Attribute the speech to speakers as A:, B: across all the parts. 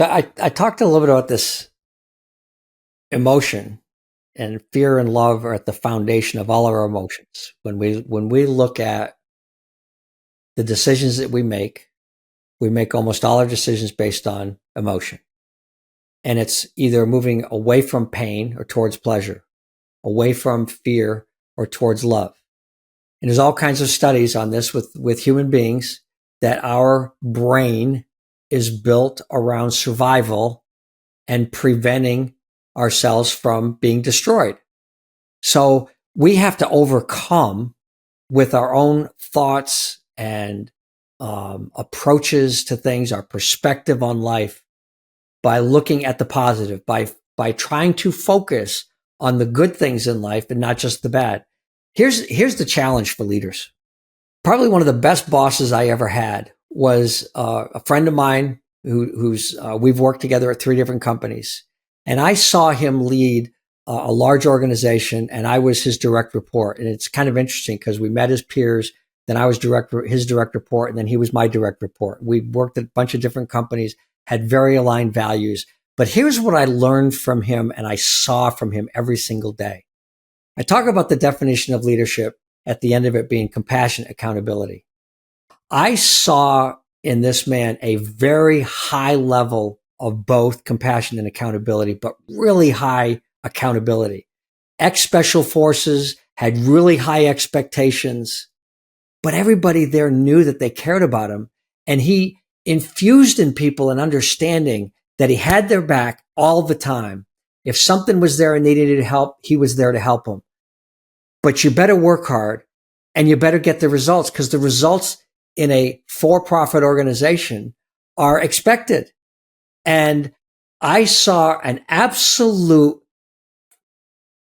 A: So I talked a little bit about this emotion, and fear and love are at the foundation of all our emotions. When we look at the decisions that we make almost all our decisions based on emotion. And it's either moving away from pain or towards pleasure, away from fear or towards love. And there's all kinds of studies on this with human beings, that our brain is built around survival and preventing ourselves from being destroyed. So we have to overcome with our own thoughts and approaches to things, our perspective on life, by looking at the positive, by trying to focus on the good things in life and not just the bad. Here's the challenge for leaders. Probably one of the best bosses I ever had was a friend of mine who's we've worked together at 3 different companies, and I saw him lead a large organization, and I was his direct report. And it's kind of interesting because we met as peers. Then I was his direct report, and then he was my direct report. We worked at a bunch of different companies, had very aligned values. But here's what I learned from him and I saw from him every single day. I talk about the definition of leadership at the end of it being compassionate accountability. I saw in this man a very high level of both compassion and accountability, but really high accountability. Ex-special forces had really high expectations, but everybody there knew that they cared about him. And he infused in people an understanding that he had their back all the time. If something was there and they needed help, he was there to help them. But you better work hard and you better get the results, because the results in a for-profit organization are expected. And I saw an absolute,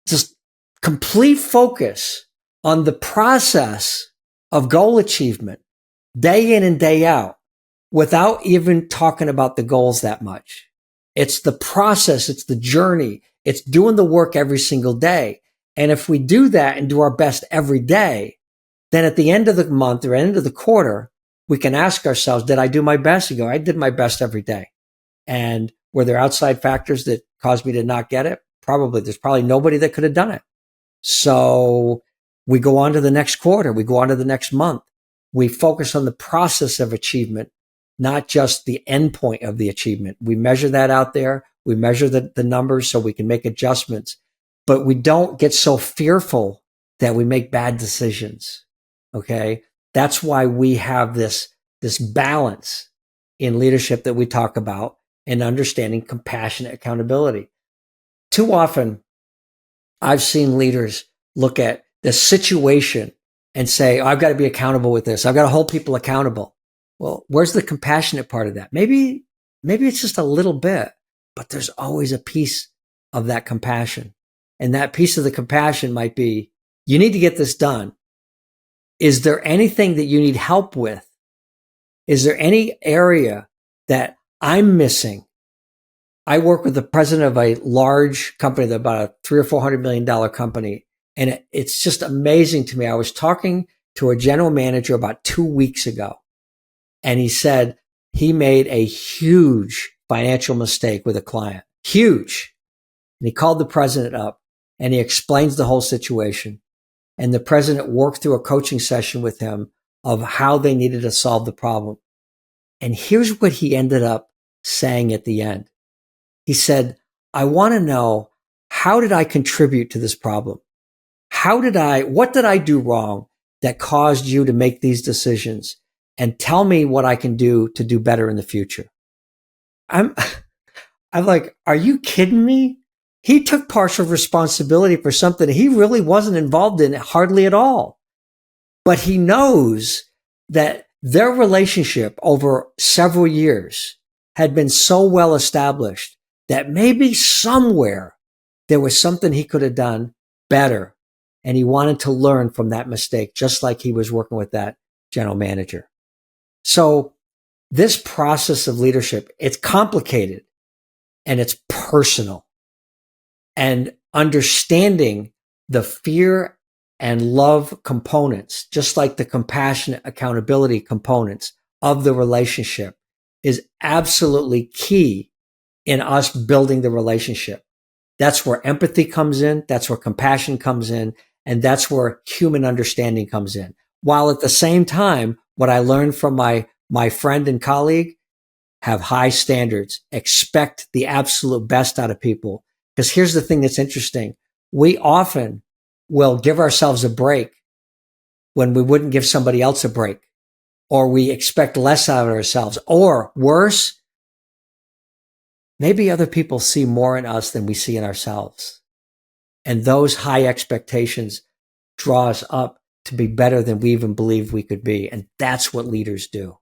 A: just complete focus on the process of goal achievement day in and day out, without even talking about the goals that much. It's the process. It's the journey. It's doing the work every single day. And if we do that and do our best every day, then at the end of the month or end of the quarter, we can ask ourselves, did I do my best? You go, I did my best every day. And were there outside factors that caused me to not get it? Probably. There's probably nobody that could have done it. So we go on to the next quarter. We go on to the next month. We focus on the process of achievement, not just the end point of the achievement. We measure that out there. We measure the numbers so we can make adjustments, but we don't get so fearful that we make bad decisions. Okay. That's why we have this balance in leadership that we talk about, and understanding compassionate accountability. Too often I've seen leaders look at the situation and say, oh, I've got to be accountable with this. I've got to hold people accountable. Well, where's the compassionate part of that? Maybe it's just a little bit, but there's always a piece of that compassion. And that piece of the compassion might be, you need to get this done. Is there anything that you need help with? Is there any area that I'm missing? I work with the president of a large company, about a $300 or $400 million company. And it's just amazing to me. I was talking to a general manager about 2 weeks ago, and he said he made a huge financial mistake with a client, huge. And he called the president up and he explains the whole situation. And the president worked through a coaching session with him of how they needed to solve the problem. And here's what he ended up saying at the end. He said, I want to know, how did I contribute to this problem? What did I do wrong that caused you to make these decisions? And tell me what I can do to do better in the future. I'm like, are you kidding me? He took partial responsibility for something he really wasn't involved in hardly at all. But he knows that their relationship over several years had been so well established that maybe somewhere there was something he could have done better. And he wanted to learn from that mistake, just like he was working with that general manager. So this process of leadership, it's complicated and it's personal. And understanding the fear and love components, just like the compassionate accountability components of the relationship, is absolutely key in us building the relationship. That's where empathy comes in. That's where compassion comes in. And that's where human understanding comes in. While at the same time, what I learned from my friend and colleague, have high standards, expect the absolute best out of people. Because here's the thing that's interesting. We often will give ourselves a break when we wouldn't give somebody else a break, or we expect less out of ourselves, or worse, maybe other people see more in us than we see in ourselves. And those high expectations draw us up to be better than we even believed we could be. And that's what leaders do.